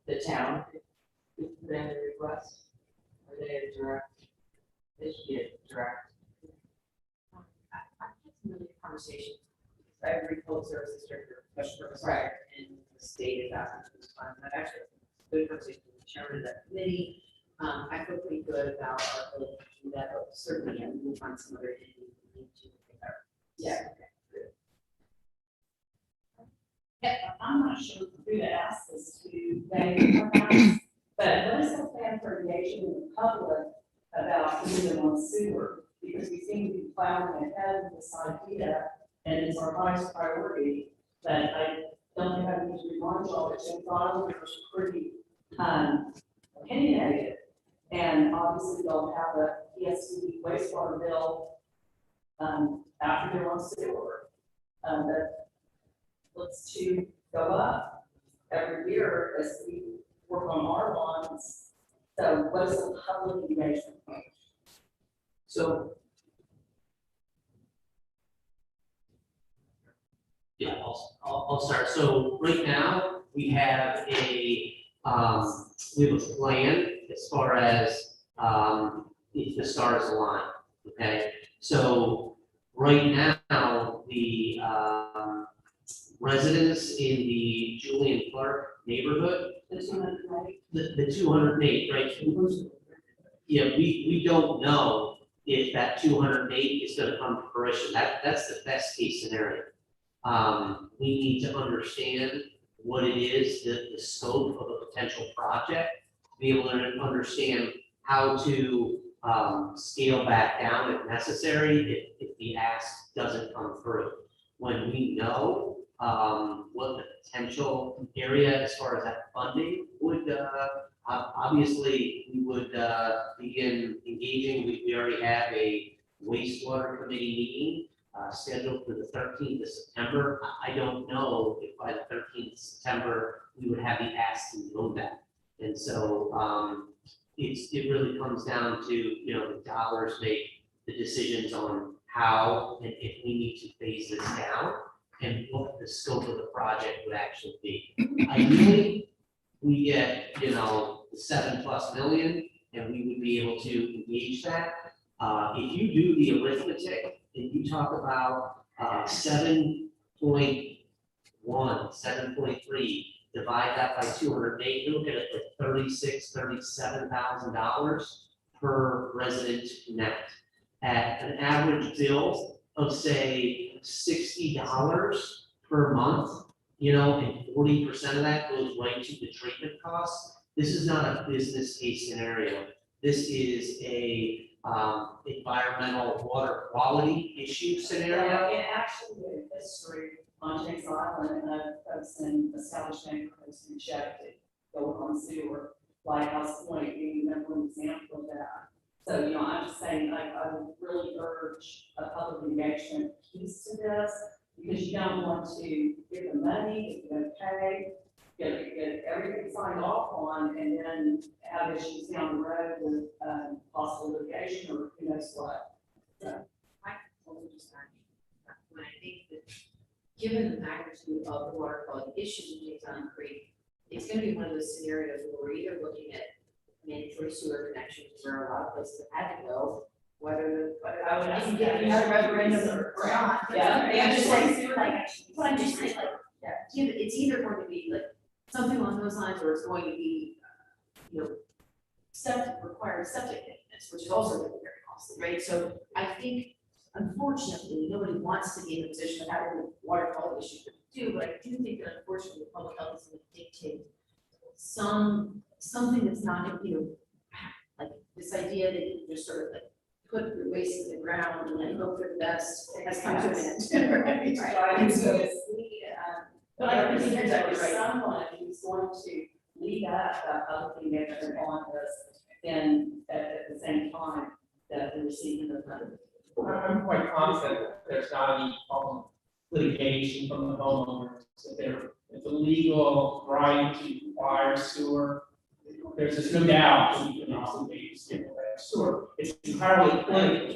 the town could put in a request? Or they a direct, they should be a direct. I've had some really good conversations. Every public services director, special purpose Right. in the state is asking for this fund. I've actually had some good conversation with the chairman of that committee. I feel pretty good about our ability to do that, but certainly, yeah, we'll find some other entity we need to make our. Yeah. Okay, good. Yeah, I'm not sure who to ask this to, David, perhaps, but what is the plan for engaging the public about moving on sewer? Because we seem to be plowing ahead with this idea, and it's our highest priority, but I don't think I need to remind y'all that Jim Donald was pretty, opinionated. And obviously they'll have a ESC wastewater bill, after they're on sewer. That looks to go up every year as we work on our lines. So what is the public engagement? So. Yeah, I'll start. So right now, we have a plan as far as, if the stars align, okay? So right now, the, residents in the Julian Clark neighborhood, the 208, right? Yeah, we don't know if that 208 is gonna come to fruition. That's the best case scenario. We need to understand what it is, the scope of a potential project, to be able to understand how to scale back down if necessary, if the ask doesn't come through. When we know what the potential area as far as that funding would, obviously, we would begin engaging. We already have a wastewater committee meeting scheduled for the 13th of September. I don't know if by the 13th of September, we would have the ask to know that. And so it really comes down to, the dollars make the decisions on how and if we need to phase this down and what the scope of the project would actually be. Ideally, we get, the 7+ million and we would be able to engage that. If you do the arithmetic, and you talk about 7.1, 7.3, divide that by 208, you look at it at $37,000 per resident to connect. At an average bill of say $60 per month, and 40% of that goes right to the treatment costs. This is not a business case scenario. This is a environmental water quality issue scenario. It actually, in history, on James Island, folks in established neighborhoods rejected going on sewer, Lighthouse Point being an example of that. So, I'm just saying, I would really urge a public engagement piece to this, because you don't want to give the money, if you're going to pay, get everything signed off on, and then have issues down the road with possible litigation or who knows what. So. I totally just when I think that given the magnitude of the water quality issues in James Island Creek, it's going to be one of those scenarios where we're either looking at mandatory sewer connections where a lot of places have had to go, whether I would you can get get another referendum or not. Yeah, I'm just saying, but I'm just saying, it's either going to be like something along those lines, or it's going to be, required septic maintenance, which is also going to be very costly, right? So I think, unfortunately, nobody wants to be in a position of having a water quality issue to do, but I do think that unfortunately, the public health is going to dictate something that's not, like this idea that you just sort of like put your waste in the ground and then hope for the best has come to an end. Right. And so Right. but I think there's someone who's going to lead up public engagement on this, and at the same time that we're receiving the funding. I'm quite confident that there's not any litigation from the homeowners. If it's a legal right to acquire sewer, there's just no doubt that you can also pay sewer. It's entirely political.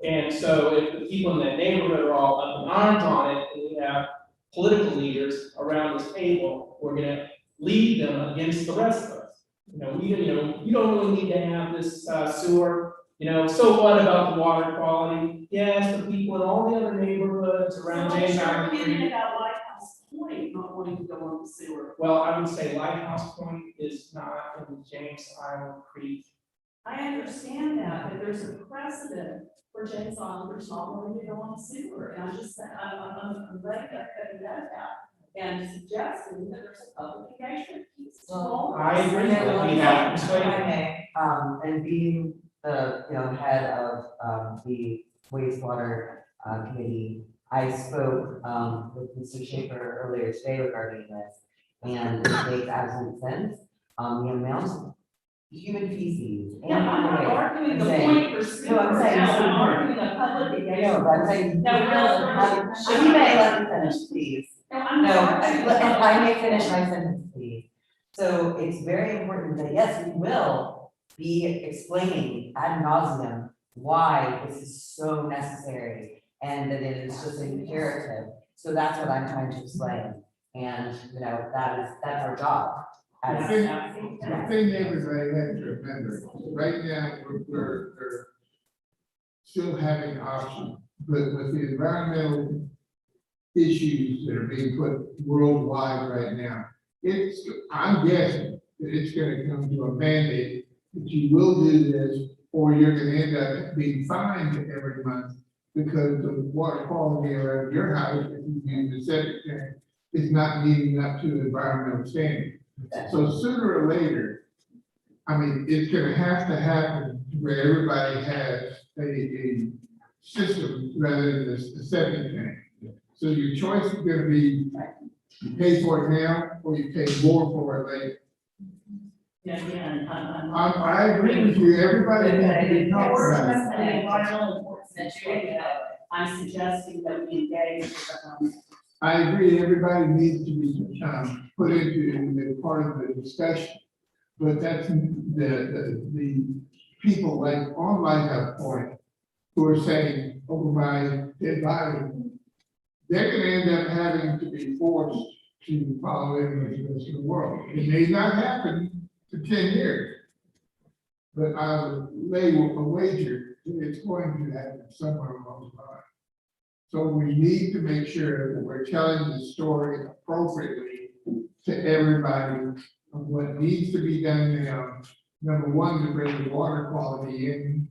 And so if the people in that neighborhood are all up in arms on it, and we have political leaders around this table, we're gonna lead them against the rest of us. You don't really need to have this sewer, so what about the water quality? Yes, the people in all the other neighborhoods around James Island Opinion Creek. about Lighthouse Point not wanting to go on the sewer. Well, I would say Lighthouse Point is not in the James Island Creek. I understand that, but there's a precedent for James Islanders not wanting to go on the sewer, and I'm just saying, I'm letting that out. And suggesting that there's a public engagement piece. to all I this. agree, And then but we one have to thing, if I persuade. may, and being the, head of, the wastewater, committee, I spoke, with Mr. Schaefer earlier today regarding this, and it makes absolute sense. The amount of human feces. and Yeah, I'm not waste, arguing the I'm saying- point for sewer, No, I'm saying- I'm arguing a public engagement. No, I'm saying. No, we're- If you may, let me finish, please. No, I'm No, not arguing. if I may finish my sentence, please. So it's very important that, yes, we will be explaining ad nauseum why this is so necessary and that it is just imperative. So that's what I'm trying to explain. And, that's our job. The As- thing everybody has to remember, right now, we're still having options, but with the environmental issues that are being put worldwide right now, I'm guessing that it's gonna come to a mandate that you will do this, or you're gonna end up being fined every month because the water quality around your house, if you use the septic tank, is not meeting up to the environmental standards. So sooner or later, I mean, it's gonna have to happen where everybody has a system rather than a septic tank. So your choice is gonna be, you pay for it now, or you pay more for it later. Yeah, again, I agree with you, everybody needs to be talking about it. The environmental importance that you have, I'm suggesting that we engage with the, I agree, everybody needs to be, put into the part of the discussion. But that's the people like on Lighthouse Point who are saying over my dead body, they're gonna end up having to be forced to follow in the rest of the world. It may not happen for 10 years. But I would lay a wager that it's going to happen somewhere along the line. So we need to make sure that we're telling the story appropriately to everybody of what needs to be done now. Number one, to bring the water quality in,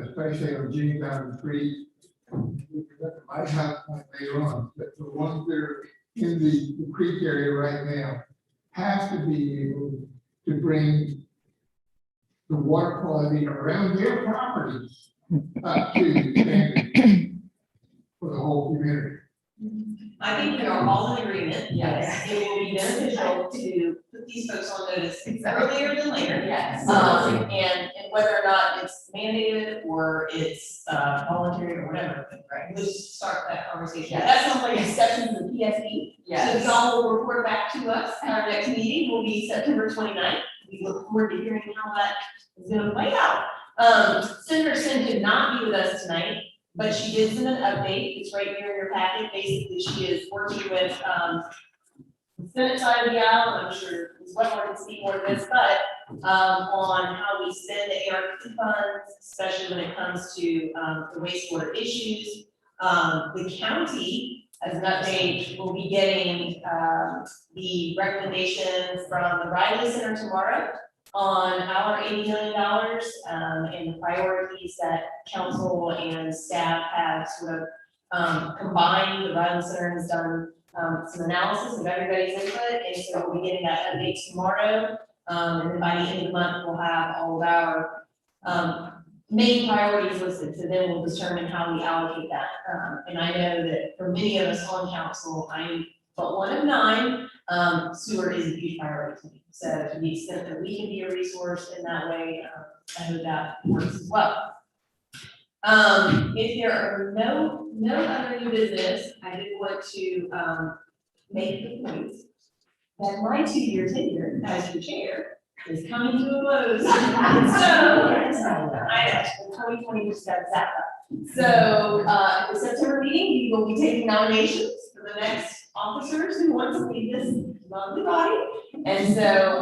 especially on James Island Creek. We can look at Lighthouse Point later on, but the ones that are in the creek area right now have to be able to bring the water quality around their properties up to the standard for the whole community. I think we are all in agreement. Yes. It will be beneficial to put these folks on notice earlier than later. Yes. And whether or not it's mandated or it's voluntary or whatever, right? Let's just start that conversation. Yes. That sounds like a session of the PSE. So Yes. y'all will report back to us. Our next meeting will be September 29th. We look forward to hearing how that is gonna play out. Senator Sin could not be with us tonight, but she did send an update. It's right here in your packet. Basically, she is working with, the Senate side of the aisle, and I'm sure Ms. Wetmore can speak more to this, but, on how we spend the ARP funds, especially when it comes to, the wastewater issues. The county, as an update, will be getting, the recommendation from the Riley Center tomorrow on our $80 million, and the priorities that council and staff have sort of, combined. The Riley Center has done, some analysis of everybody's input, and so we'll be getting that update tomorrow. And then by the end of the month, we'll have all of our, main priorities listed, so then we'll determine how we allocate that. And I know that for many of us on council, I'm but one of 9, sewer is a huge priority to me. So to the extent that we can be a resource in that way, I hope that works as well. If there are no other new business, I did want to, make the point that my 2-year tenure as the chair is coming to a close. So, I know, 2020 just got zapped up. So, at the September meeting, we will be taking nominations for the next officers who want to lead this lovely body. And so,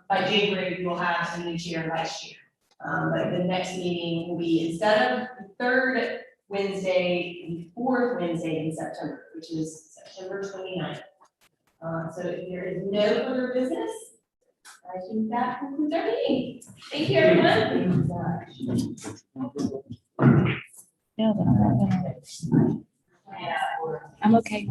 by January, we will have a new chair and vice chair. But the next meeting will be instead of the third Wednesday, the fourth Wednesday in September, which is September 29th. So if there is no further business, I think that concludes our meeting. Thank you, everyone. No, but I'm not gonna. I'm okay.